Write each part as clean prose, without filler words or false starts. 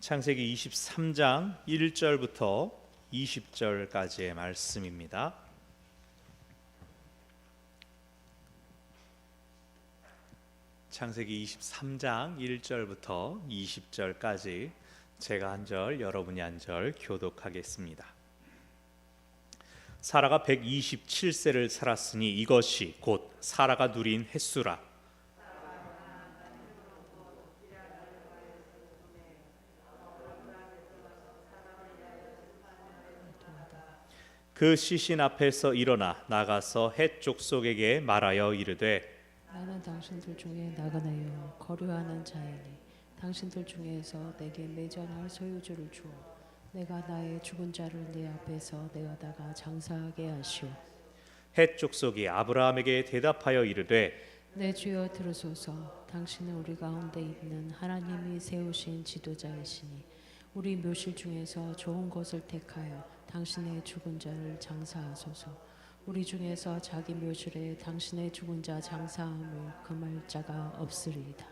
창세기 23장 1절부터 20절까지의 말씀입니다. 창세기 23장 1절부터 20절까지 제가 한 절, 여러분이 한 절 교독하겠습니다. 사라가 127세를 살았으니 이것이 곧 사라가 누린 햇수라. 그 시신 앞에서 일어나 나가서 헷 족속에게 말하여 이르되 나는 당신들 중에 나그네요 거류하는 자이니 당신들 중에서 내게 매장할 소유주를 주어 내가 나의 죽은 자를 네 앞에서 내어다가 장사하게 하시오. 헷 족속이 아브라함에게 대답하여 이르되 내 주여 들으소서. 당신은 우리 가운데 있는 하나님이 세우신 지도자이시니 우리 묘실 중에서 좋은 것을 택하여 당신의 죽은 자를 장사하소서. 우리 중에서 자기 묘실에 당신의 죽은 자 장사함을 금할 자가 없으리이다.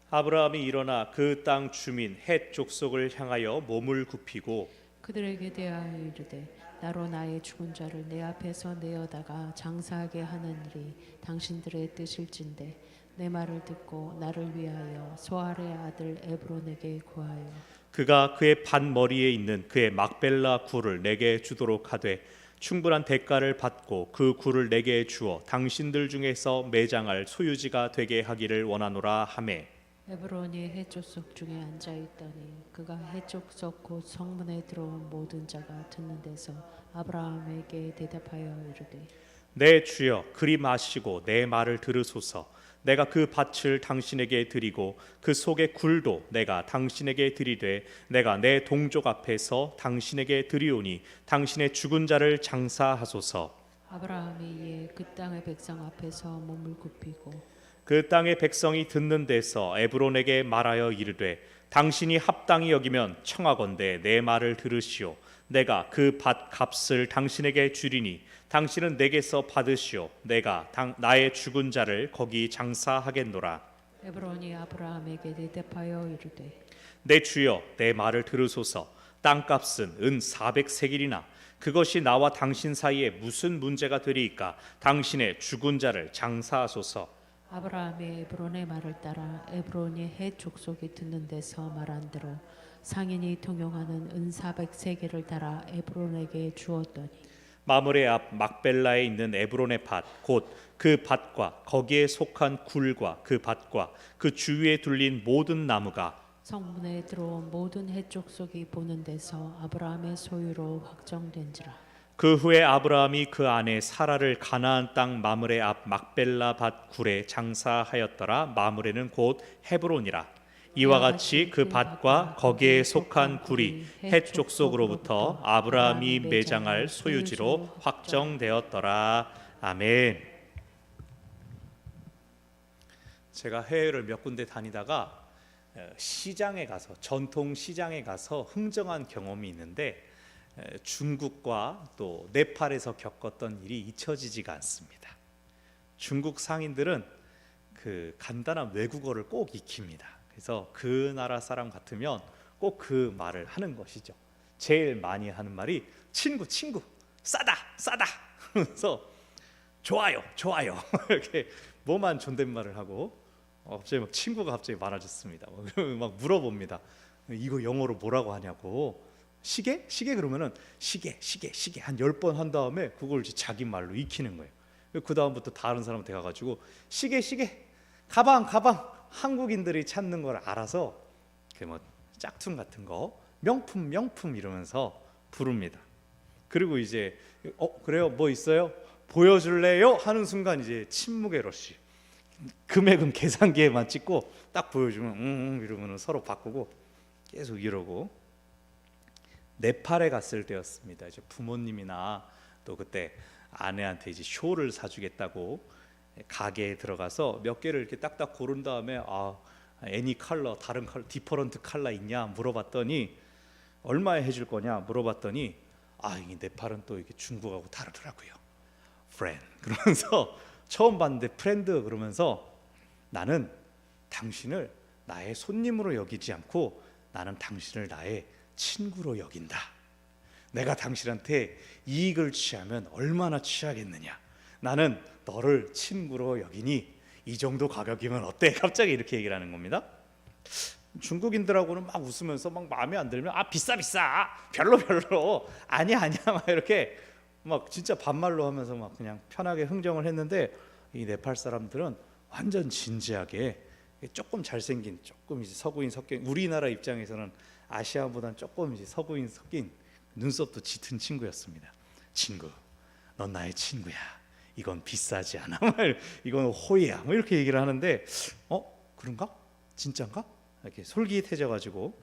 아브라함이 일어나 그 땅 주민 헷 족속을 향하여 몸을 굽히고 그들에게 대하여 이르되 나로 나의 죽은 자를 내 앞에서 내어다가 장사하게 하는 일이 당신들의 뜻일진데 내 말을 듣고 나를 위하여 소알의 아들 에브론에게 구하여 그가 그의 밭머리에 있는 그의 막벨라 굴을 내게 주도록 하되 충분한 대가를 받고 그 굴을 내게 주어 당신들 중에서 매장할 소유지가 되게 하기를 원하노라 하매 에브론이 해족속 중에 앉아 있더니 그가 해족속 곧 성문에 들어온 모든 자가 듣는 데서 아브라함에게 대답하여 이르되 내 주여 그리 마시고 내 말을 들으소서. 내가 그 밭을 당신에게 드리고 그 속의 굴도 내가 당신에게 드리되 내가 내 동족 앞에서 당신에게 드리오니 당신의 죽은 자를 장사하소서. 아브라함이 이에 그 땅의 백성 앞에서 몸을 굽히고 그 땅의 백성이 듣는 데서 에브론에게 말하여 이르되 당신이 합당히 여기면 청하건대 내 말을 들으시오. 내가 그 밭 값을 당신에게 주리니 당신은 내게서 받으시오. 내가 나의 죽은 자를 거기 장사하겠노라. 에브론이 아브라함에게 대답하여 이르되 내 주여 내 말을 들으소서. 땅값은 은 400세겔이나 그것이 나와 당신 사이에 무슨 문제가 되리이까. 당신의 죽은 자를 장사하소서. 아브라함이 에브론의 말을 따라 에브론이 헷 족속이 듣는 데서 말한 대로 상인이 통용하는 은 400세겔을 달아 에브론에게 주었더니 마므레 앞 막벨라에 있는 에브론의 밭 곧 그 밭과 거기에 속한 굴과 그 밭과 그 주위에 둘린 모든 나무가 성문에 들어온 모든 헷 족속이 보는 데서 아브라함의 소유로 확정된지라. 그 후에 아브라함이 그 아내 사라를 가나안 땅 마므레 앞 막벨라 밭 굴에 장사하였더라. 마므레는 곧 헤브론이라. 이와 같이 그 밭과 거기에 속한 굴이 헷 족속으로부터 아브라함이 매장할 소유지로 확정되었더라. 아멘. 제가 해외를 몇 군데 다니다가 시장에 가서 전통 시장에 가서 흥정한 경험이 있는데 중국과 또 네팔에서 겪었던 일이 잊혀지지가 않습니다. 중국 상인들은 그 간단한 외국어를 꼭 익힙니다. 그래서 그 나라 사람 같으면 꼭 그 말을 하는 것이죠. 제일 많이 하는 말이 친구 싸다 그래서 좋아요 이렇게 뭐만 존댓말을 하고 갑자기 막 친구가 갑자기 많아졌습니다. 막 물어봅니다. 이거 영어로 뭐라고 하냐고. 시계 그러면은 시계 한 10번 한 다음에 그걸 이제 자기 말로 익히는 거예요. 그 다음부터 다른 사람한테 가가지고 시계 가방 한국인들이 찾는 걸 알아서 그 뭐 짝퉁 같은 거 명품 이러면서 부릅니다. 그리고 이제 그래요 뭐 있어요 보여줄래요 하는 순간 이제 침묵의 러시. 금액은 계산기에만 찍고 딱 보여주면 이러면 서로 바꾸고 계속 이러고. 네팔에 갔을 때였습니다. 이제 부모님이나 또 그때 아내한테 이제 쇼를 사주겠다고 가게에 들어가서 몇 개를 이렇게 딱딱 고른 다음에 애니 컬러 다른 컬러 디퍼런트 컬러 있냐 물어봤더니 얼마에 해줄 거냐 물어봤더니 이 네팔은 또 이게 중국하고 다르더라고요. friend 그러면서 처음 봤는데 프렌드 그러면서 나는 당신을 나의 손님으로 여기지 않고 나는 당신을 나의 친구로 여긴다. 내가 당신한테 이익을 취하면 얼마나 취하겠느냐. 나는 너를 친구로 여기니 이 정도 가격이면 어때? 갑자기 이렇게 얘기를 하는 겁니다. 중국인들하고는 막 웃으면서 막 마음에 안 들면 비싸 별로 아니야 막 이렇게 막 진짜 반말로 하면서 막 그냥 편하게 흥정을 했는데, 이 네팔 사람들은 완전 진지하게 조금 잘생긴, 조금 이제 서구인 섞인, 우리나라 입장에서는 아시아보다는 조금 이제 서구인 섞인 눈썹도 짙은 친구였습니다. 친구, 넌 나의 친구야. 이건 비싸지 않아. 이건 호의야. 뭐 이렇게 얘기를 하는데, 그런가? 진짠가? 이렇게 솔깃해져가지고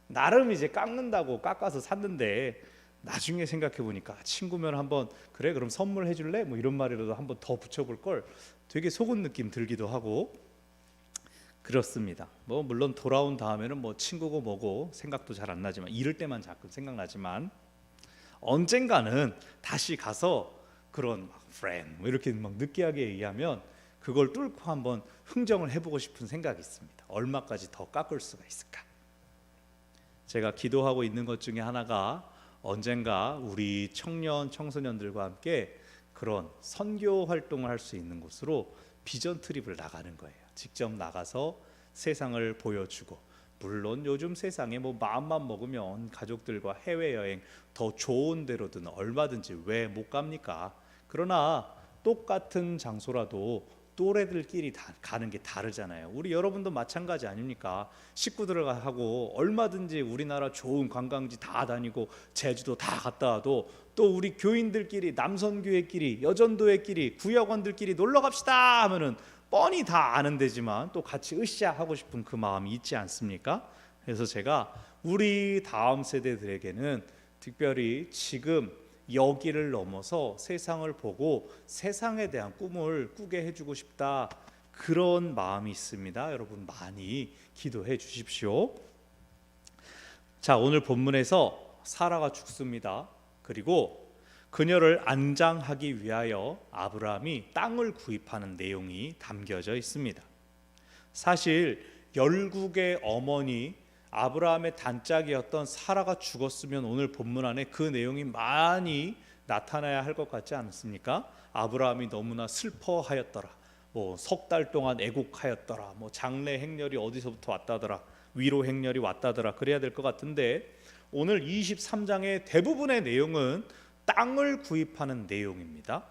나름 이제 깎는다고 깎아서 샀는데, 나중에 생각해 보니까 친구면 한번 그래 그럼 선물해 줄래? 뭐 이런 말이라도 한번 더 붙여볼 걸 되게 속은 느낌 들기도 하고 그렇습니다. 뭐 물론 돌아온 다음에는 뭐 친구고 뭐고 생각도 잘 안 나지만, 이럴 때만 가끔 생각나지만, 언젠가는 다시 가서 그런 막 friend 뭐 이렇게 막 느끼하게 얘기하면 그걸 뚫고 한번 흥정을 해보고 싶은 생각이 있습니다. 얼마까지 더 깎을 수가 있을까? 제가 기도하고 있는 것 중에 하나가, 언젠가 우리 청년 청소년들과 함께 그런 선교 활동을 할 수 있는 곳으로 비전 트립을 나가는 거예요. 직접 나가서 세상을 보여주고, 물론 요즘 세상에 뭐 마음만 먹으면 가족들과 해외여행 더 좋은 데로든 얼마든지 왜 못 갑니까? 그러나 똑같은 장소라도 또래들끼리 가는 게 다르잖아요. 우리 여러분도 마찬가지 아닙니까? 식구들하고 얼마든지 우리나라 좋은 관광지 다 다니고 제주도 다 갔다 와도, 또 우리 교인들끼리, 남선교회끼리, 여전도회끼리, 구역원들끼리 놀러 갑시다 하면은 뻔히 다 아는 데지만 또 같이 으쌰 하고 싶은 그 마음이 있지 않습니까? 그래서 제가 우리 다음 세대들에게는 특별히 지금 여기를 넘어서 세상을 보고 세상에 대한 꿈을 꾸게 해주고 싶다, 그런 마음이 있습니다. 여러분 많이 기도해 주십시오. 자, 오늘 본문에서 사라가 죽습니다. 그리고 그녀를 안장하기 위하여 아브라함이 땅을 구입하는 내용이 담겨져 있습니다. 사실 열국의 어머니 아브라함의 단짝이었던 사라가 죽었으면 오늘 본문 안에 그 내용이 많이 나타나야 할 것 같지 않습니까? 아브라함이 너무나 슬퍼하였더라, 뭐 석 달 동안 애곡하였더라, 뭐 장래 행렬이 어디서부터 왔다더라, 위로 행렬이 왔다더라, 그래야 될 것 같은데, 오늘 23장의 대부분의 내용은 땅을 구입하는 내용입니다.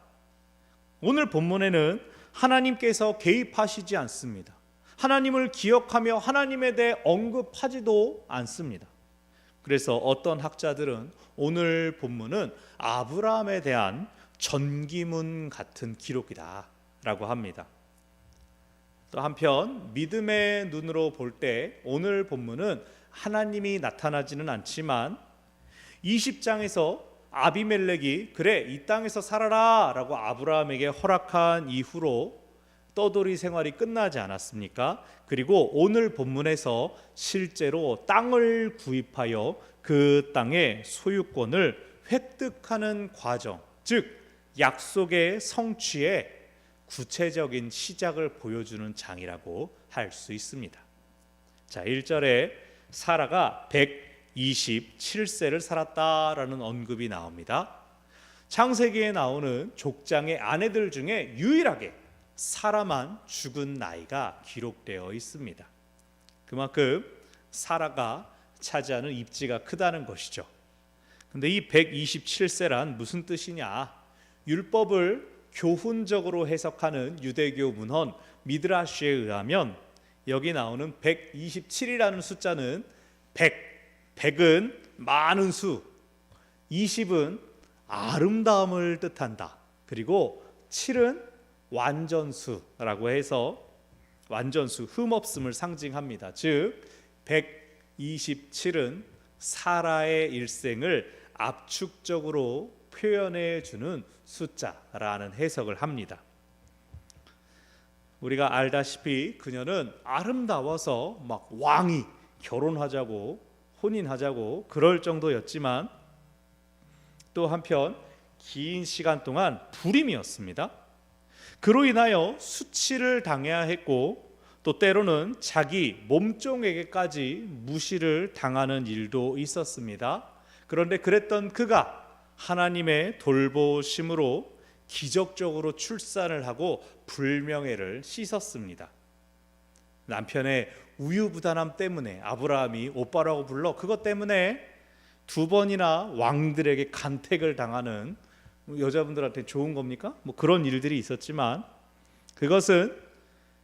오늘 본문에는 하나님께서 개입하시지 않습니다. 하나님을 기억하며 하나님에 대해 언급하지도 않습니다. 그래서 어떤 학자들은 오늘 본문은 아브라함에 대한 전기문 같은 기록이다 라고 합니다. 또 한편 믿음의 눈으로 볼 때 오늘 본문은 하나님이 나타나지는 않지만, 20장에서 아비멜렉이 그래 이 땅에서 살아라 라고 아브라함에게 허락한 이후로 떠돌이 생활이 끝나지 않았습니까? 그리고 오늘 본문에서 실제로 땅을 구입하여 그 땅의 소유권을 획득하는 과정, 즉 약속의 성취의 구체적인 시작을 보여주는 장이라고 할 수 있습니다. 자, 1절에 사라가 127세를 살았다라는 언급이 나옵니다. 창세기에 나오는 족장의 아내들 중에 유일하게 사라만 죽은 나이가 기록되어 있습니다. 그만큼 사라가 차지하는 입지가 크다는 것이죠. 근데 이 127세란 무슨 뜻이냐? 율법을 교훈적으로 해석하는 유대교 문헌 미드라시에 의하면 여기 나오는 127이라는 숫자는 100은 많은 수, 20은 아름다움을 뜻한다. 그리고 7은 완전수라고 해서 완전수, 흠없음을 상징합니다. 즉 127은 사라의 일생을 압축적으로 표현해 주는 숫자라는 해석을 합니다. 우리가 알다시피 그녀는 아름다워서 막 왕이 결혼하자고 혼인하자고 그럴 정도였지만, 또 한편 긴 시간 동안 불임이었습니다. 그로 인하여 수치를 당해야 했고, 또 때로는 자기 몸종에게까지 무시를 당하는 일도 있었습니다. 그런데 그랬던 그가 하나님의 돌보심으로 기적적으로 출산을 하고 불명예를 씻었습니다. 남편의 우유부단함 때문에 아브라함이 오빠라고 불러 그것 때문에 2번이나 왕들에게 간택을 당하는, 여자분들한테 좋은 겁니까? 그런 일들이 있었지만 그것은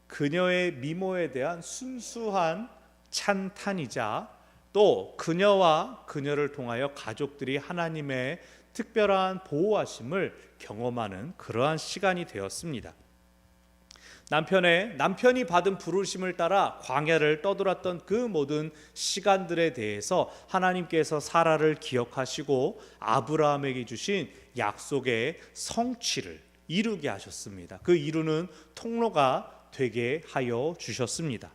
그녀의 미모에 대한 순수한 찬탄이자 또 그녀와 그녀를 통하여 가족들이 하나님의 특별한 보호하심을 경험하는 그러한 시간이 되었습니다. 남편이 받은 부르심을 따라 광야를 떠돌았던 그 모든 시간들에 대해서 하나님께서 사라를 기억하시고 아브라함에게 주신 약속의 성취를 이루게 하셨습니다. 그 이루는 통로가 되게 하여 주셨습니다.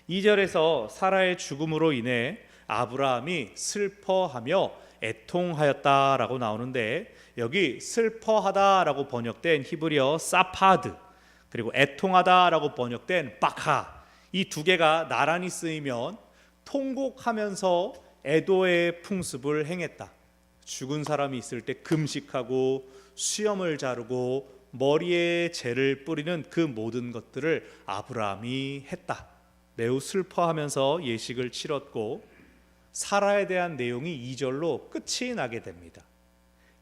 2절에서 사라의 죽음으로 인해 아브라함이 슬퍼하며 애통하였다라고 나오는데, 여기 슬퍼하다라고 번역된 히브리어 사파드, 그리고 애통하다라고 번역된 바카, 이 두 개가 나란히 쓰이면 통곡하면서 애도의 풍습을 행했다. 죽은 사람이 있을 때 금식하고 수염을 자르고 머리에 재를 뿌리는 그 모든 것들을 아브라함이 했다. 매우 슬퍼하면서 예식을 치렀고, 사라에 대한 내용이 2절로 끝이 나게 됩니다.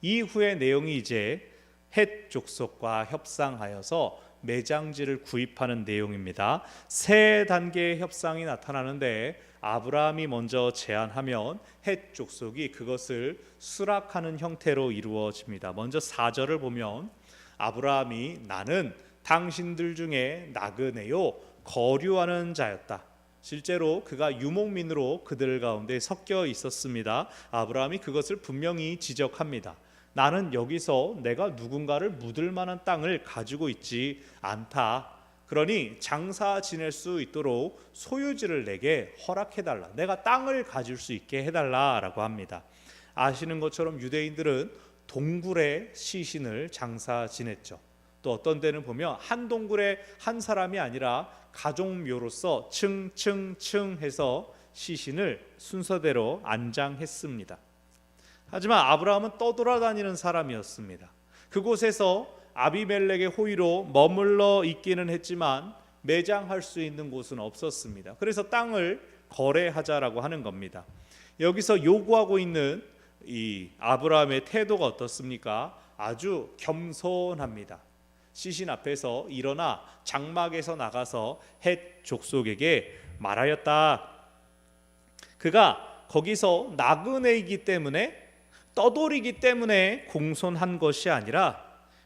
이후의 내용이 이제 헷 족속과 협상하여서 매장지를 구입하는 내용입니다. 세 단계의 협상이 나타나는데 아브라함이 먼저 제안하면 헷 족속이 그것을 수락하는 형태로 이루어집니다. 먼저 4절을 보면 아브라함이 나는 당신들 중에 나그네요 거류하는 자였다. 실제로 그가 유목민으로 그들 가운데 섞여 있었습니다. 아브라함이 그것을 분명히 지적합니다. 나는 여기서 내가 누군가를 묻을 만한 땅을 가지고 있지 않다. 그러니 장사 지낼 수 있도록 소유지를 내게 허락해달라. 내가 땅을 가질 수 있게 해달라라고 합니다. 아시는 것처럼 유대인들은 동굴에 시신을 장사 지냈죠. 또 어떤 데는 보면 한 동굴에 한 사람이 아니라 가족묘로서 층층층 해서 시신을 순서대로 안장했습니다. 하지만 아브라함은 떠돌아다니는 사람이었습니다. 그곳에서 아비멜렉의 호의로 머물러 있기는 했지만 매장할 수 있는 곳은 없었습니다. 그래서 땅을 거래하자라고 하는 겁니다. 여기서 요구하고 있는 이 아브라함의 태도가 어떻습니까? 아주 겸손합니다. 시신 앞에서 일어나 장막에서 나가서 헷 족속에게 말하였다. 그가 거기서 나그네이기 때문에, 떠돌이기 때문에 공손한 것이 아니라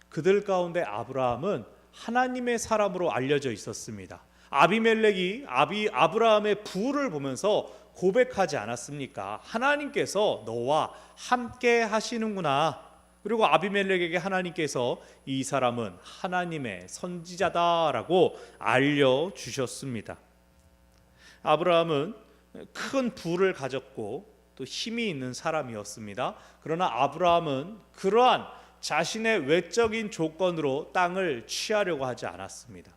그들 가운데 아브라함은 하나님의 사람으로 알려져 있었습니다. 아비멜렉이 아브라함의 부를 보면서 고백하지 않았습니까? 하나님께서 너와 함께 하시는구나. 그리고 아비멜렉에게 하나님께서 이 사람은 하나님의 선지자다라고 알려주셨습니다. 아브라함은 큰 부를 가졌고 또 힘이 있는 사람이었습니다. 그러나 아브라함은 그러한 자신의 외적인 조건으로 땅을 취하려고 하지 않았습니다.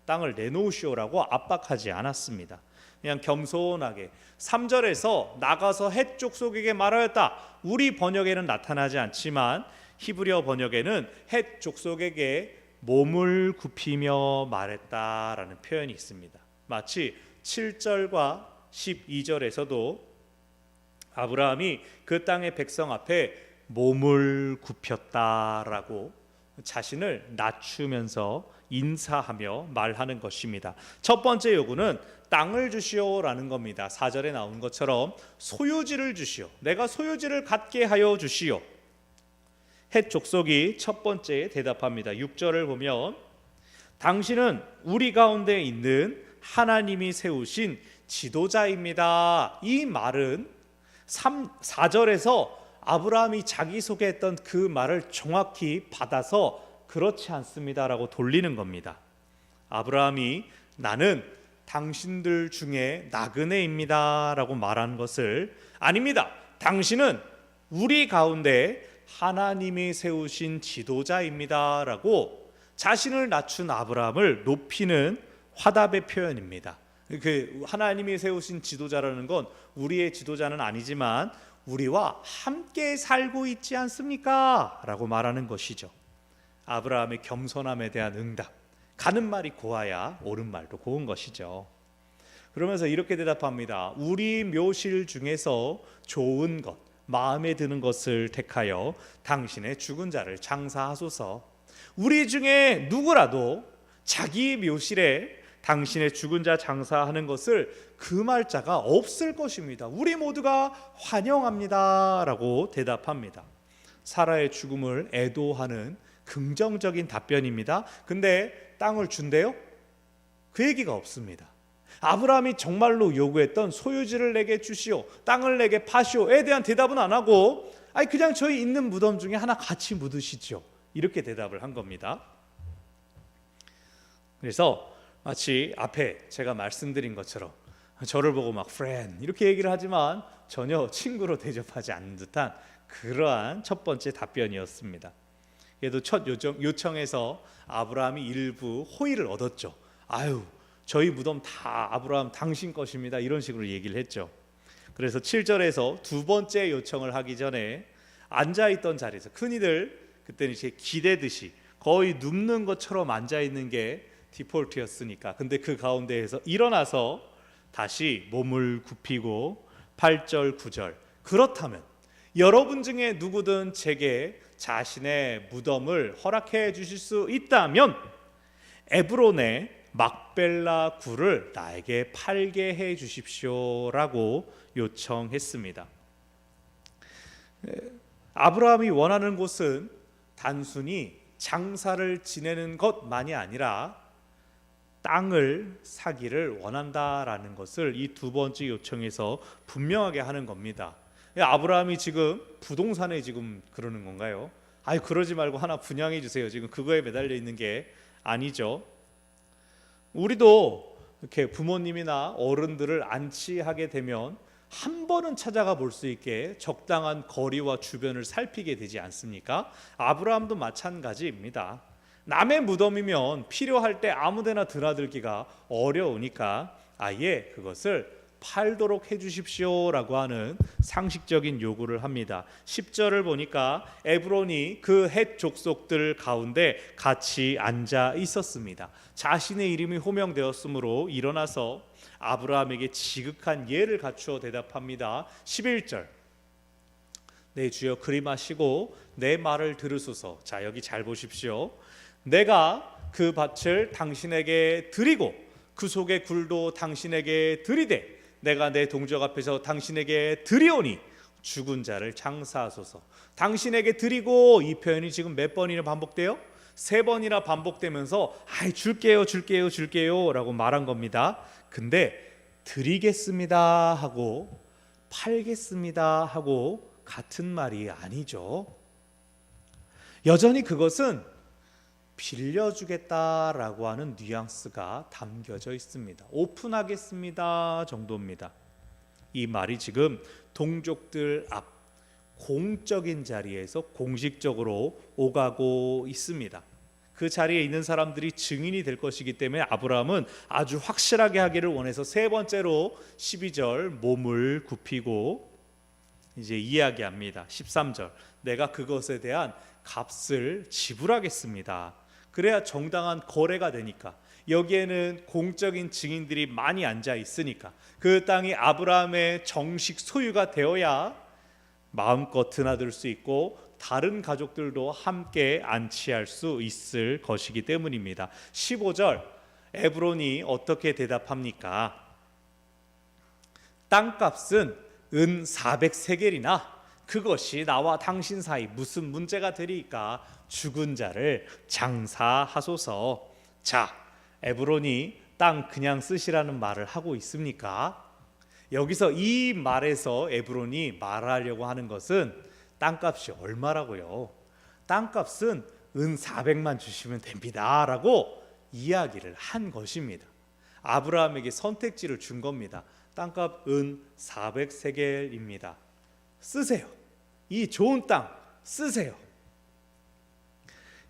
땅을 내놓으시오라고 압박하지 않았습니다. 그냥 겸손하게 3절에서 나가서 헷 족속에게 말하였다. 우리 번역에는 나타나지 않지만 히브리어 번역에는 헷 족속에게 몸을 굽히며 말했다라는 표현이 있습니다. 마치 7절과 12절에서도 아브라함이 그 땅의 백성 앞에 몸을 굽혔다라고 자신을 낮추면서 인사하며 말하는 것입니다. 첫 번째 요구는 땅을 주시오라는 겁니다. 4절에 나온 것처럼 소유지를 주시오. 내가 소유지를 갖게 하여 주시오. 헷 족속이 첫 번째에 대답합니다. 6절을 보면 당신은 우리 가운데 있는 하나님이 세우신 지도자입니다. 이 말은 4절에서 아브라함이 자기소개했던 그 말을 정확히 받아서 그렇지 않습니다라고 돌리는 겁니다. 아브라함이 나는 당신들 중에 나그네입니다 라고 말한 것을 아닙니다. 당신은 우리 가운데 하나님이 세우신 지도자입니다 라고 자신을 낮춘 아브라함을 높이는 화답의 표현입니다. 그 하나님이 세우신 지도자라는 건 우리의 지도자는 아니지만 우리와 함께 살고 있지 않습니까? 라고 말하는 것이죠. 아브라함의 겸손함에 대한 응답. 가는 말이 고와야 옳은 말도 고운 것이죠. 그러면서 이렇게 대답합니다. 우리 묘실 중에서 좋은 것, 마음에 드는 것을 택하여 당신의 죽은 자를 장사하소서. 우리 중에 누구라도 자기 묘실에 당신의 죽은 자 장사하는 것을 금할 자가 없을 것입니다. 우리 모두가 환영합니다 라고 대답합니다. 사라의 죽음을 애도하는 긍정적인 답변입니다. 근데 땅을 준대요? 그 얘기가 없습니다. 아브라함이 정말로 요구했던 소유지를 내게 주시오, 땅을 내게 파시오에 대한 대답은 안 하고 그냥 저희 있는 무덤 중에 하나 같이 묻으시죠, 이렇게 대답을 한 겁니다. 그래서 마치 앞에 제가 말씀드린 것처럼 저를 보고 막 friend 이렇게 얘기를 하지만 전혀 친구로 대접하지 않는 듯한 그러한 첫 번째 답변이었습니다. 그래도 첫 요청에서 아브라함이 일부 호의를 얻었죠. 저희 무덤 다 아브라함 당신 것입니다, 이런 식으로 얘기를 했죠. 그래서 7절에서 두 번째 요청을 하기 전에 앉아있던 자리에서, 흔히들 그때는 이제 기대듯이 거의 눕는 것처럼 앉아있는 게 디폴트였으니까, 근데 그 가운데에서 일어나서 다시 몸을 굽히고 8절 9절, 그렇다면 여러분 중에 누구든 제게 자신의 무덤을 허락해 주실 수 있다면 에브론의 막벨라 굴을 나에게 팔게 해 주십시오라고 요청했습니다. 아브라함이 원하는 곳은 단순히 장사를 지내는 것만이 아니라 땅을 사기를 원한다라는 것을 이 두 번째 요청에서 분명하게 하는 겁니다. 아브라함이 지금 부동산에 지금 그러는 건가요? 그러지 말고 하나 분양해 주세요, 지금 그거에 매달려 있는 게 아니죠. 우리도 이렇게 부모님이나 어른들을 안치하게 되면 한 번은 찾아가 볼 수 있게 적당한 거리와 주변을 살피게 되지 않습니까? 아브라함도 마찬가지입니다. 남의 무덤이면 필요할 때 아무데나 드나들기가 어려우니까 아예 그것을 팔도록 해주십시오라고 하는 상식적인 요구를 합니다. 10절을 보니까 에브론이 그 헷 족속들 가운데 같이 앉아 있었습니다. 자신의 이름이 호명되었으므로 일어나서 아브라함에게 지극한 예를 갖추어 대답합니다. 11절, 내 주여 그리마시고 내 말을 들으소서. 자, 여기 잘 보십시오. 내가 그 밭을 당신에게 드리고 그 속의 굴도 당신에게 드리되 내가 내 동족 앞에서 당신에게 드리오니 죽은 자를 장사하소서. 당신에게 드리고, 이 표현이 지금 몇 번이나 반복돼요? 3번이나 반복되면서 줄게요 라고 말한 겁니다. 근데 드리겠습니다 하고 팔겠습니다 하고 같은 말이 아니죠. 여전히 그것은 빌려주겠다라고 하는 뉘앙스가 담겨져 있습니다. 오픈하겠습니다 정도입니다. 이 말이 지금 동족들 앞 공적인 자리에서 공식적으로 오가고 있습니다. 그 자리에 있는 사람들이 증인이 될 것이기 때문에 아브라함은 아주 확실하게 하기를 원해서 세 번째로 12절 몸을 굽히고 이제 이야기합니다. 13절, 내가 그것에 대한 값을 지불하겠습니다. 그래야 정당한 거래가 되니까, 여기에는 공적인 증인들이 많이 앉아 있으니까 그 땅이 아브라함의 정식 소유가 되어야 마음껏 드나들 수 있고 다른 가족들도 함께 안치할 수 있을 것이기 때문입니다. 15절, 에브론이 어떻게 대답합니까? 땅값은 은 400세겔이나 그것이 나와 당신 사이 무슨 문제가 되리까? 죽은 자를 장사하소서. 자, 에브론이 땅 그냥 쓰시라는 말을 하고 있습니까? 여기서 이 말에서 에브론이 말하려고 하는 것은 땅값이 얼마라고요? 땅값은 은 400만 주시면 됩니다 라고 이야기를 한 것입니다. 아브라함에게 선택지를 준 겁니다. 땅값 은 400세겔입니다. 쓰세요. 이 좋은 땅 쓰세요.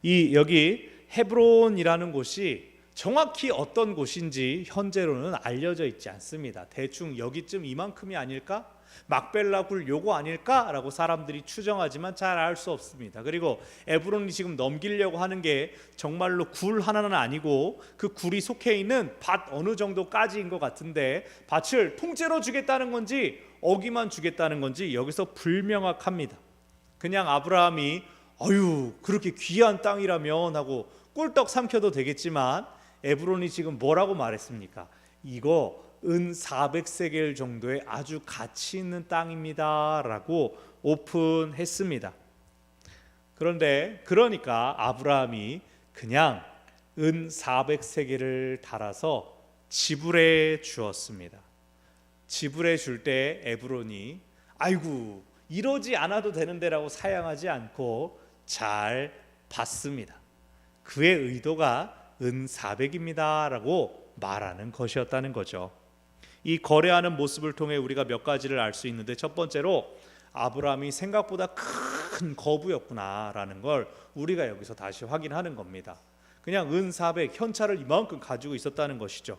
이 여기 헤브론이라는 곳이 정확히 어떤 곳인지 현재로는 알려져 있지 않습니다. 대충 여기쯤 이만큼이 아닐까? 막벨라 굴 요거 아닐까라고 사람들이 추정하지만 잘 알 수 없습니다. 그리고 에브론이 지금 넘기려고 하는 게 정말로 굴 하나는 아니고 그 굴이 속해 있는 밭 어느 정도까지인 것 같은데, 밭을 통째로 주겠다는 건지 어기만 주겠다는 건지 여기서 불명확합니다. 그냥 아브라함이 어유 그렇게 귀한 땅이라면 하고 꿀떡 삼켜도 되겠지만, 에브론이 지금 뭐라고 말했습니까? 이거 은 400세겔 정도의 아주 가치 있는 땅입니다 라고 오픈했습니다. 그런데 그러니까 아브라함이 그냥 은 400세겔을 달아서 지불해 주었습니다. 지불해 줄 때 에브론이 아이고 이러지 않아도 되는데라고 사양하지 않고 잘 받습니다. 그의 의도가 은 400입니다 라고 말하는 것이었다는 거죠. 이 거래하는 모습을 통해 우리가 몇 가지를 알 수 있는데, 첫 번째로 아브라함이 생각보다 큰 거부였구나라는 걸 우리가 여기서 다시 확인하는 겁니다. 그냥 은 400 현찰을 이만큼 가지고 있었다는 것이죠.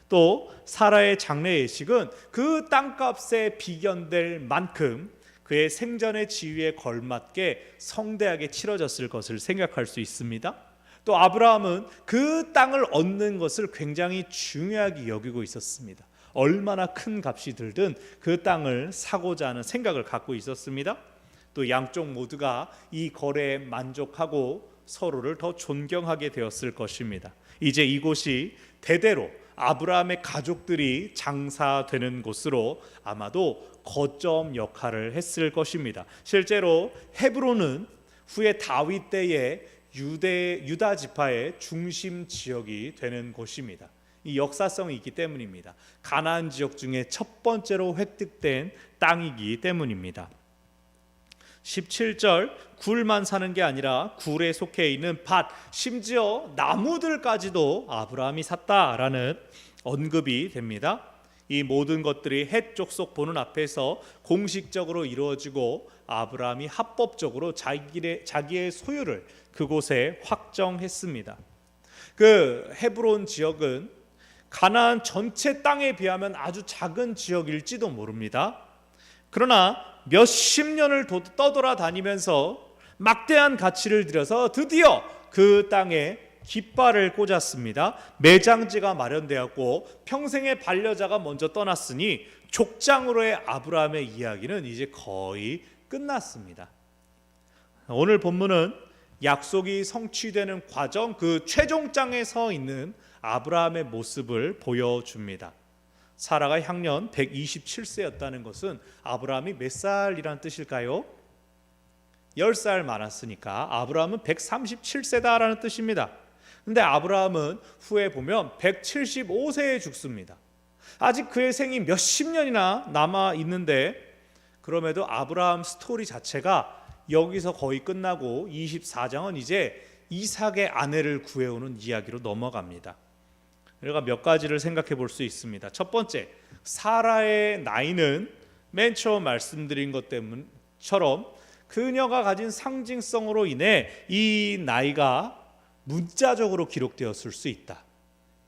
또 사라의 장래 예식은 그 땅값에 비견될 만큼 그의 생전의 지위에 걸맞게 성대하게 치러졌을 것을 생각할 수 있습니다. 또 아브라함은 그 땅을 얻는 것을 굉장히 중요하게 여기고 있었습니다. 얼마나 큰 값이 들든 그 땅을 사고자 하는 생각을 갖고 있었습니다. 또 양쪽 모두가 이 거래에 만족하고 서로를 더 존경하게 되었을 것입니다. 이제 이곳이 대대로 아브라함의 가족들이 장사되는 곳으로 아마도 거점 역할을 했을 것입니다. 실제로 헤브론은 후에 다윗 때에 유다 지파의 중심 지역이 되는 곳입니다. 이 역사성이 있기 때문입니다. 가나안 지역 중에 첫 번째로 획득된 땅이기 때문입니다. 17절, 굴만 사는 게 아니라 굴에 속해 있는 밭, 심지어 나무들까지도 아브라함이 샀다라는 언급이 됩니다. 이 모든 것들이 헷 족속 보는 앞에서 공식적으로 이루어지고 아브라함이 합법적으로 자기의 소유를 그곳에 확정했습니다. 그 헤브론 지역은 가나안 전체 땅에 비하면 아주 작은 지역일지도 모릅니다. 그러나 몇십 년을 떠돌아다니면서 막대한 가치를 들여서 드디어 그 땅에 깃발을 꽂았습니다. 매장지가 마련되었고 평생의 반려자가 먼저 떠났으니 족장으로의 아브라함의 이야기는 이제 거의 끝났습니다. 오늘 본문은 약속이 성취되는 과정, 그 최종장에 서 있는 아브라함의 모습을 보여줍니다. 사라가 향년 127세였다는 것은 아브라함이 몇 살이란 뜻일까요? 10살 많았으니까 아브라함은 137세다라는 뜻입니다. 근데 아브라함은 후에 보면 175세에 죽습니다. 아직 그의 생이 몇십 년이나 남아 있는데, 그럼에도 아브라함 스토리 자체가 여기서 거의 끝나고 24장은 이제 이삭의 아내를 구해오는 이야기로 넘어갑니다. 우리가 몇 가지를 생각해 볼 수 있습니다. 첫 번째, 사라의 나이는 맨 처음 말씀드린 것 때문처럼 그녀가 가진 상징성으로 인해 이 나이가 문자적으로 기록되었을 수 있다.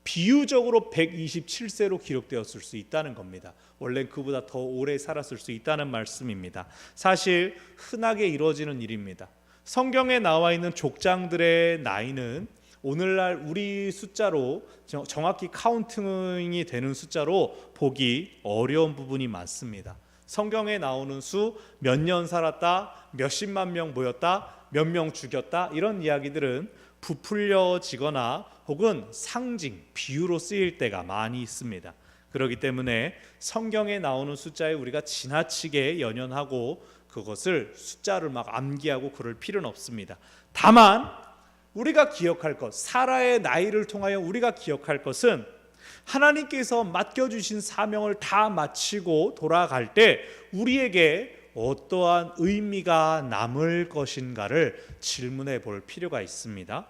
비유적으로 127세로 기록되었을 수 있다는 겁니다. 원래 그보다 더 오래 살았을 수 있다는 말씀입니다. 사실 흔하게 이루어지는 일입니다. 성경에 나와 있는 족장들의 나이는 오늘날 우리 숫자로 정확히 카운팅이 되는 숫자로 보기 어려운 부분이 많습니다. 성경에 나오는 수 몇 년 살았다, 몇십만 명 모였다, 몇 명 죽였다, 이런 이야기들은 부풀려지거나 혹은 상징, 비유로 쓰일 때가 많이 있습니다. 그렇기 때문에 성경에 나오는 숫자에 우리가 지나치게 연연하고 그것을 숫자를 막 암기하고 그럴 필요는 없습니다. 다만 우리가 기억할 것, 사라의 나이를 통하여 우리가 기억할 것은 하나님께서 맡겨주신 사명을 다 마치고 돌아갈 때 우리에게 어떠한 의미가 남을 것인가를 질문해 볼 필요가 있습니다.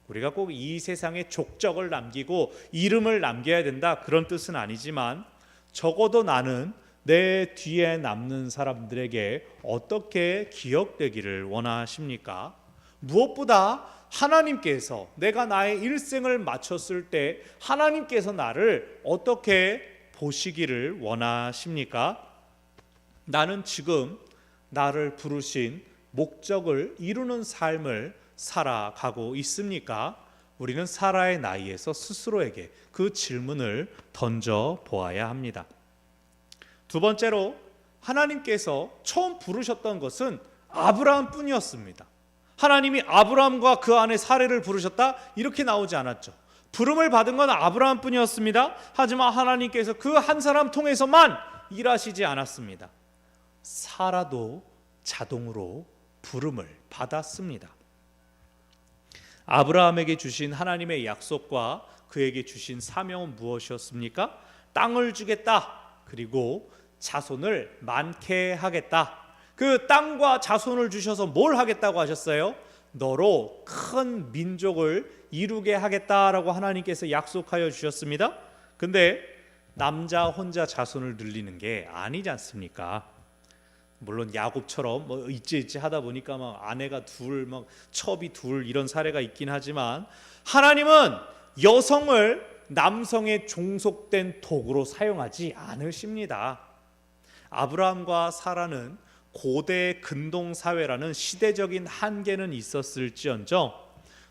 우리가 꼭 이 세상에 족적을 남기고 이름을 남겨야 된다, 그런 뜻은 아니지만 적어도 나는 내 뒤에 남는 사람들에게 어떻게 기억되기를 원하십니까? 무엇보다 하나님께서 내가 나의 일생을 마쳤을 때 하나님께서 나를 어떻게 보시기를 원하십니까? 나는 지금 나를 부르신 목적을 이루는 삶을 살아가고 있습니까? 우리는 사라의 나이에서 스스로에게 그 질문을 던져 보아야 합니다. 두 번째로 하나님께서 처음 부르셨던 것은 아브라함 뿐이었습니다. 하나님이 아브라함과 그 안에 사례를 부르셨다 이렇게 나오지 않았죠. 부름을 받은 건 아브라함 뿐이었습니다. 하지만 하나님께서 그 한 사람 통해서만 일하시지 않았습니다. 사라도 자동으로 부름을 받았습니다. 아브라함에게 주신 하나님의 약속과 그에게 주신 사명은 무엇이었습니까? 땅을 주겠다. 그리고 자손을 많게 하겠다. 그 땅과 자손을 주셔서 뭘 하겠다고 하셨어요? 너로 큰 민족을 이루게 하겠다라고 하나님께서 약속하여 주셨습니다. 근데 남자 혼자 자손을 늘리는 게 아니지 않습니까? 물론 야곱처럼 있지 하다 보니까 막 아내가 둘, 막 첩이 둘 이런 사례가 있긴 하지만 하나님은 여성을 남성의 종속된 도구로 사용하지 않으십니다. 아브라함과 사라는 고대 근동 사회라는 시대적인 한계는 있었을지언정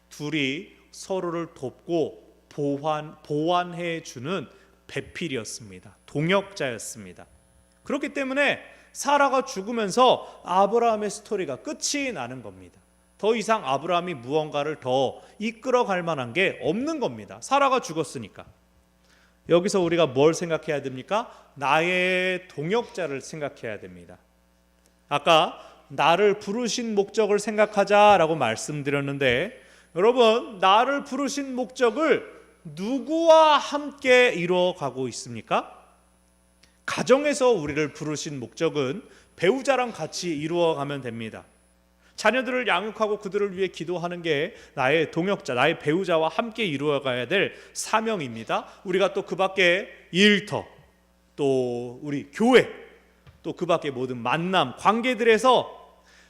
둘이 서로를 돕고 보완해 주는 배필이었습니다. 동역자였습니다. 그렇기 때문에 사라가 죽으면서 아브라함의 스토리가 끝이 나는 겁니다. 더 이상 아브라함이 무언가를 더 이끌어갈 만한 게 없는 겁니다. 사라가 죽었으니까. 여기서 우리가 뭘 생각해야 됩니까? 나의 동역자를 생각해야 됩니다. 아까 나를 부르신 목적을 생각하자라고 말씀드렸는데 여러분, 나를 부르신 목적을 누구와 함께 이루어가고 있습니까? 가정에서 우리를 부르신 목적은 배우자랑 같이 이루어가면 됩니다. 자녀들을 양육하고 그들을 위해 기도하는 게 나의 동역자, 나의 배우자와 함께 이루어가야 될 사명입니다. 우리가 또 그 밖에 일터, 또 우리 교회, 또 그 밖에 모든 만남, 관계들에서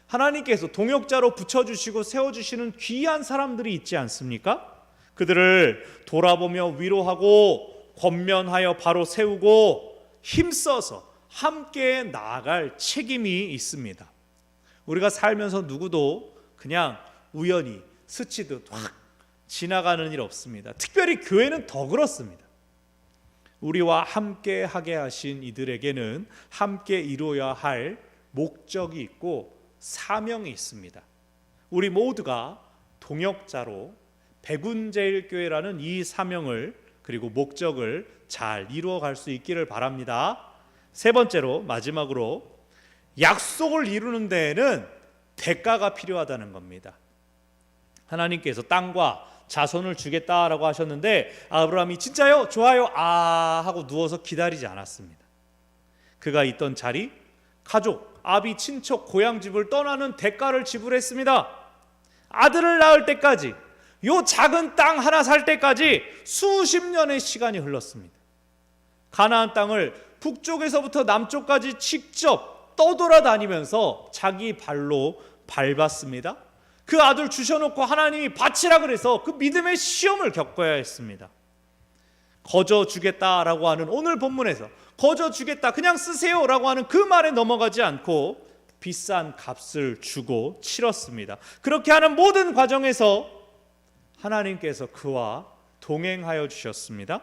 하나님께서 동역자로 붙여주시고 세워주시는 귀한 사람들이 있지 않습니까? 그들을 돌아보며 위로하고 권면하여 바로 세우고 힘써서 함께 나아갈 책임이 있습니다. 우리가 살면서 누구도 그냥 우연히 스치듯 확 지나가는 일 없습니다. 특별히 교회는 더 그렇습니다. 우리와 함께 하게 하신 이들에게는 함께 이루어야 할 목적이 있고 사명이 있습니다. 우리 모두가 동역자로 백운제일교회라는 이 사명을 그리고 목적을 잘 이루어갈 수 있기를 바랍니다. 세 번째로 마지막으로 약속을 이루는 데에는 대가가 필요하다는 겁니다. 하나님께서 땅과 자손을 주겠다라고 하셨는데 아브라함이 진짜요? 좋아요? 하고 누워서 기다리지 않았습니다. 그가 있던 자리, 가족, 아비, 친척, 고향집을 떠나는 대가를 지불했습니다. 아들을 낳을 때까지, 요 작은 땅 하나 살 때까지 수십 년의 시간이 흘렀습니다. 가나안 땅을 북쪽에서부터 남쪽까지 직접 떠돌아다니면서 자기 발로 밟았습니다. 그 아들 주셔놓고 하나님이 바치라 그래서 그 믿음의 시험을 겪어야 했습니다. 거저 주겠다라고 하는 오늘 본문에서 거저 주겠다, 그냥 쓰세요라고 하는 그 말에 넘어가지 않고 비싼 값을 주고 치렀습니다. 그렇게 하는 모든 과정에서 하나님께서 그와 동행하여 주셨습니다.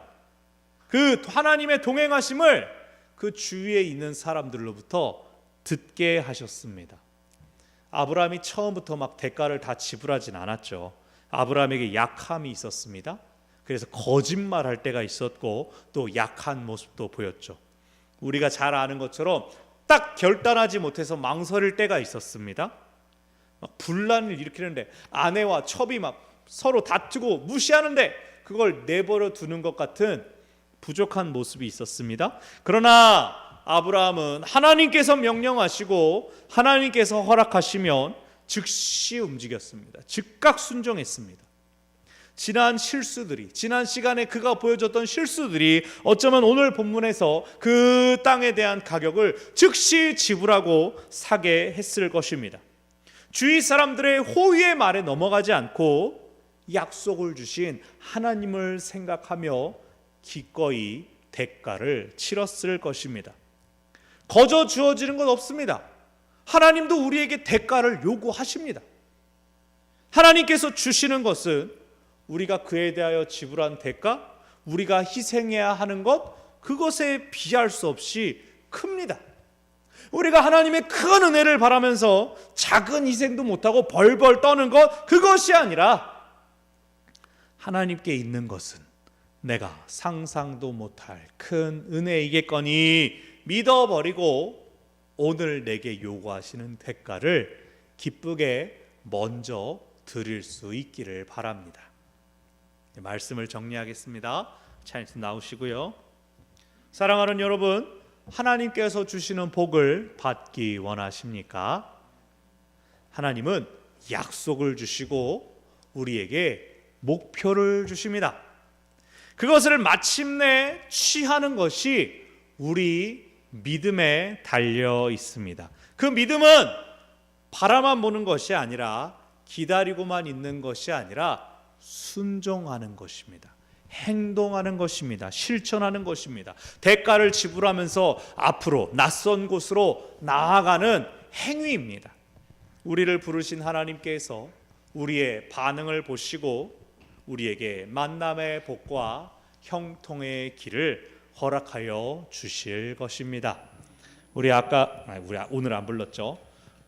그 하나님의 동행하심을 그 주위에 있는 사람들로부터 듣게 하셨습니다. 아브라함이 처음부터 막 대가를 다 지불하진 않았죠. 아브라함에게 약함이 있었습니다. 그래서 거짓말할 때가 있었고 또 약한 모습도 보였죠. 우리가 잘 아는 것처럼 딱 결단하지 못해서 망설일 때가 있었습니다. 막 분란을 일으키는데 아내와 첩이 막 서로 다투고 무시하는데 그걸 내버려 두는 것 같은 부족한 모습이 있었습니다. 그러나 아브라함은 하나님께서 명령하시고 하나님께서 허락하시면 즉시 움직였습니다. 즉각 순종했습니다. 지난 실수들이, 지난 시간에 그가 보여줬던 실수들이 어쩌면 오늘 본문에서 그 땅에 대한 가격을 즉시 지불하고 사게 했을 것입니다. 주위 사람들의 호의의 말에 넘어가지 않고 약속을 주신 하나님을 생각하며 기꺼이 대가를 치렀을 것입니다. 거저 주어지는 것 없습니다. 하나님도 우리에게 대가를 요구하십니다. 하나님께서 주시는 것은 우리가 그에 대하여 지불한 대가, 우리가 희생해야 하는 것, 그것에 비할 수 없이 큽니다. 우리가 하나님의 큰 은혜를 바라면서 작은 희생도 못하고 벌벌 떠는 것, 그것이 아니라 하나님께 있는 것은 내가 상상도 못할 큰 은혜이겠거니 믿어버리고 오늘 내게 요구하시는 대가를 기쁘게 먼저 드릴 수 있기를 바랍니다. 말씀을 정리하겠습니다. 찬송 나오시고요. 사랑하는 여러분, 하나님께서 주시는 복을 받기 원하십니까? 하나님은 약속을 주시고 우리에게 목표를 주십니다. 그것을 마침내 취하는 것이 우리 믿음에 달려 있습니다. 그 믿음은 바라만 보는 것이 아니라, 기다리고만 있는 것이 아니라 순종하는 것입니다. 행동하는 것입니다. 실천하는 것입니다. 대가를 지불하면서 앞으로 낯선 곳으로 나아가는 행위입니다. 우리를 부르신 하나님께서 우리의 반응을 보시고 우리에게 만남의 복과 형통의 길을 허락하여 주실 것입니다. 우리 오늘 안 불렀죠?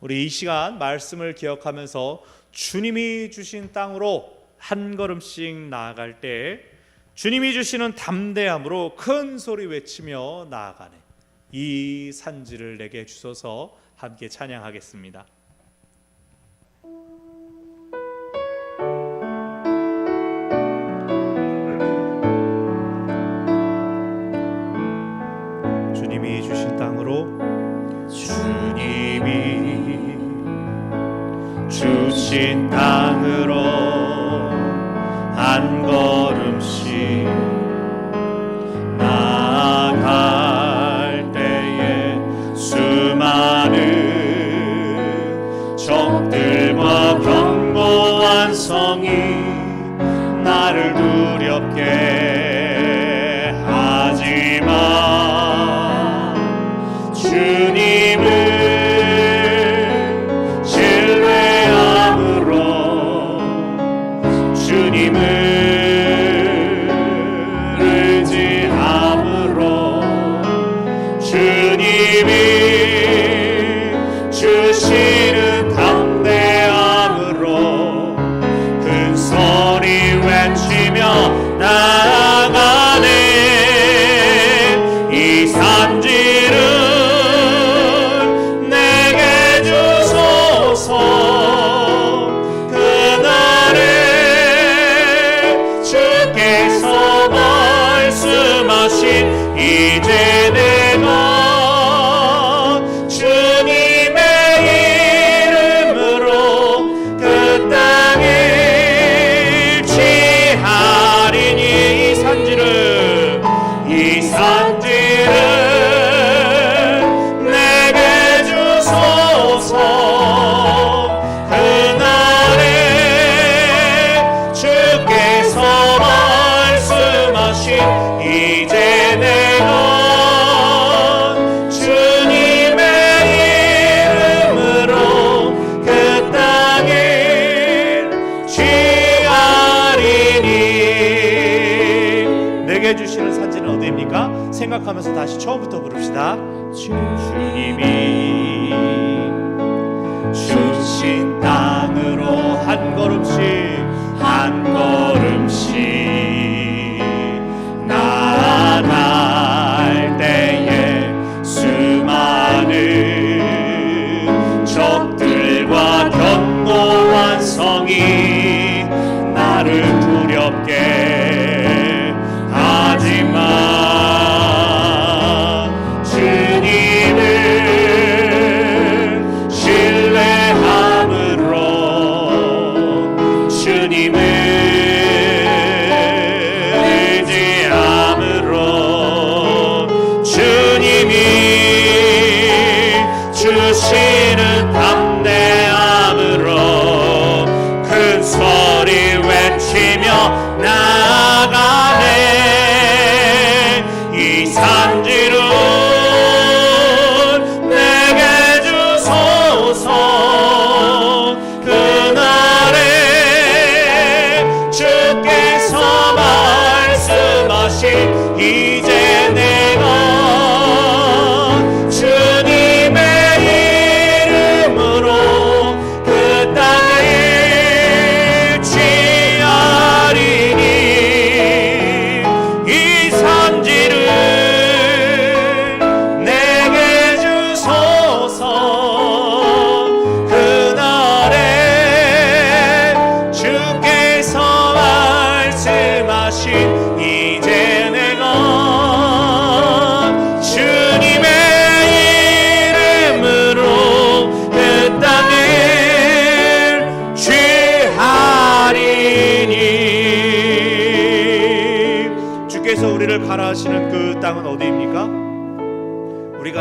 우리 이 시간 말씀을 기억하면서 주님이 주신 땅으로 한 걸음씩 나아갈 때 주님이 주시는 담대함으로 큰 소리 외치며 나아가네. 이 산지를 내게 주소서. 함께 찬양하겠습니다. 주님이 주신 땅으로, 주님이 주신 땅으로 한 걸음씩 나아갈 때에 수많은 적들과 견고한 성이 나를 두렵게 하지만 주님을 주님을 의지함으로 주님이 주시는 담대함으로 큰 소리 외치며 나아가네. 이 산지를 내게 주소서. 이제 내가 주님의 이름으로 그 땅을 취하리니. 이 산지를 내게 주소서. 그날에 주께서 말씀하신 이제 내가 주님의 이름으로 그 땅을 취하리니. 내게 주시는 산지는 어디입니까? 생각하면서 다시 처음부터 부릅시다. 주님이 주신 땅으로 한 걸음씩 나아갈 때에 수많은 적들과 견고한 성이 나를 두렵게 하지만 주님을 신뢰함으로 주님을 주시는 담대함으로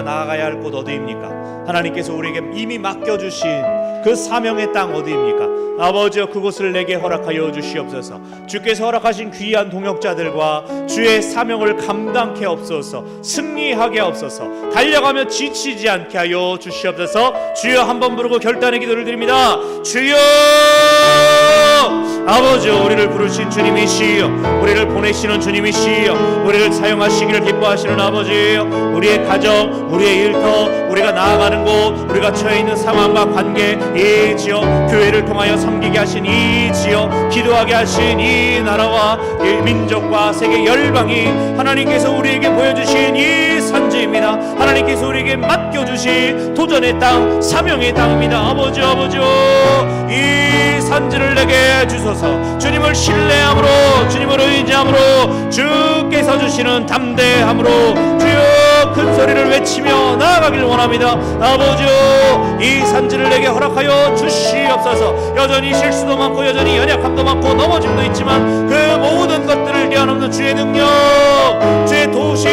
나아가야 할 곳 어디입니까? 하나님께서 우리에게 이미 맡겨주신 그 사명의 땅 어디입니까? 아버지여, 그곳을 내게 허락하여 주시옵소서. 주께서 허락하신 귀한 동역자들과 주의 사명을 감당케 없소서. 승리하게 없소서. 달려가며 지치지 않게 하여 주시옵소서. 주여, 한번 부르고 결단의 기도를 드립니다. 주여, 아버지여, 우리를 부르신 주님이시여, 우리를 보내시는 주님이시여, 우리를 사용하시기를 기뻐하시는 아버지여, 우리의 가정, 우리의 일터, 우리가 나아가는 곳, 우리가 처해 있는 상황과 관계, 이 지역, 교회를 통하여 섬기게 하신 이 지역, 기도하게 하신 이 나라와 이 민족과 세계 열방이 하나님께서 우리에게 보여주신 이 산지입니다. 하나님께서 우리에게 맡겨주신 도전의 땅, 사명의 땅입니다. 아버지여, 아버지여, 이 산지를 내게 주소서. 주님을 신뢰함으로, 주님을 의지함으로, 주께서 주시는 담대함으로 주여 큰 소리를 외치며 나아가길 원합니다. 아버지여, 이 산지를 내게 허락하여 주시옵소서. 여전히 실수도 많고 여전히 연약함도 많고 넘어짐도 있지만 그 모든 것들을 뛰어넘는 주의 능력, 주의 도우심,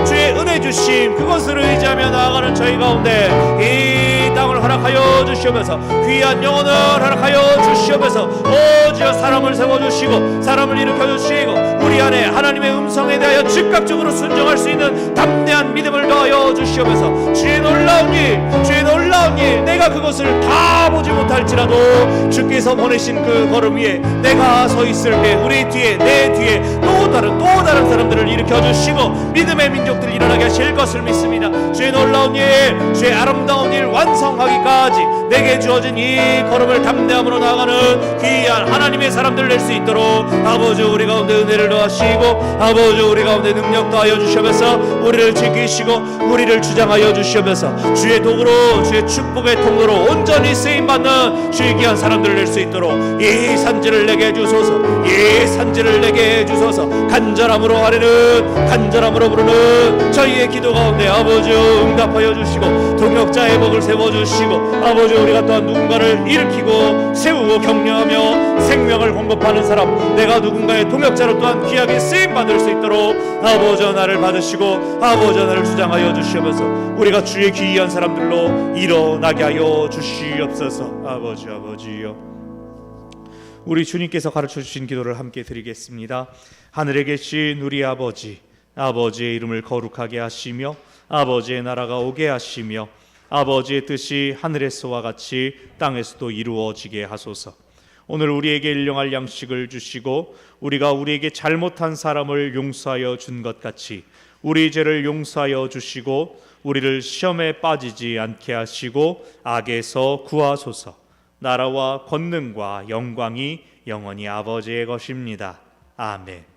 주의 은혜 주심, 그것을 의지하며 나아가는 저희 가운데 이 땅을 허락하여 주시옵소서. 귀한 영혼을 허락하여 주시옵소서. 오지어 사람을 세워주시고 사람을 일으켜주시고 우리 안에 하나님의 음성에 대하여 즉각적으로 순종할 수 있는 담대한 믿음을 더하여 주시옵소서. 주의 놀라운 일, 주의 놀라운 일, 내가 그것을 다 보지 못할지라도 주께서 보내신 그 걸음 위에 내가 서 있을 때 우리 뒤에, 내 뒤에 또 다른 사람들을 일으켜주시고 믿음의 민족들 일어나게 하실 것을 믿습니다. 주의 놀라운 일, 주의 아름다운 일 완성하기까지 내게 주어진 이 걸음을 담대함으로 나아가는 귀한 하나님의 사람들 낼 수 있도록 아버지 우리 가운데 은혜를 더하시고 아버지 우리 가운데 능력 더하여 주시옵소서. 우리를 지키시고 우리를 주장하여 주시옵소서. 주의 도구로, 주의 축복의 통로로 온전히 쓰임받는 주의 귀한 사람들을 낼 수 있도록 이 산지를 내게 주소서. 이 산지를 내게 주소서. 간절함으로 하려는, 간절함으로 부르는 저희의 기도 가운데 아버지 응답하여 주시고 동역자의 복을 세워주시고 아버지 우리가 또한 누군가를 일으키고 세우고 격려하며 생명을 공급하는 사람, 내가 누군가의 동역자로 또한 귀하게 쓰임받을 수 있도록 아버지 나를 받으시고 아버지 나를 주장하여 주시옵소서. 우리가 주의 귀한 사람들로 일어나게 하여 주시옵소서. 아버지요, 우리 주님께서 가르쳐 주신 기도를 함께 드리겠습니다. 하늘에 계신 우리 아버지, 아버지의 이름을 거룩하게 하시며 아버지의 나라가 오게 하시며 아버지의 뜻이 하늘에서와 같이 땅에서도 이루어지게 하소서. 오늘 우리에게 일용할 양식을 주시고 우리가 우리에게 잘못한 사람을 용서하여 준 것 같이 우리 죄를 용서하여 주시고 우리를 시험에 빠지지 않게 하시고 악에서 구하소서. 나라와 권능과 영광이 영원히 아버지의 것입니다. 아멘.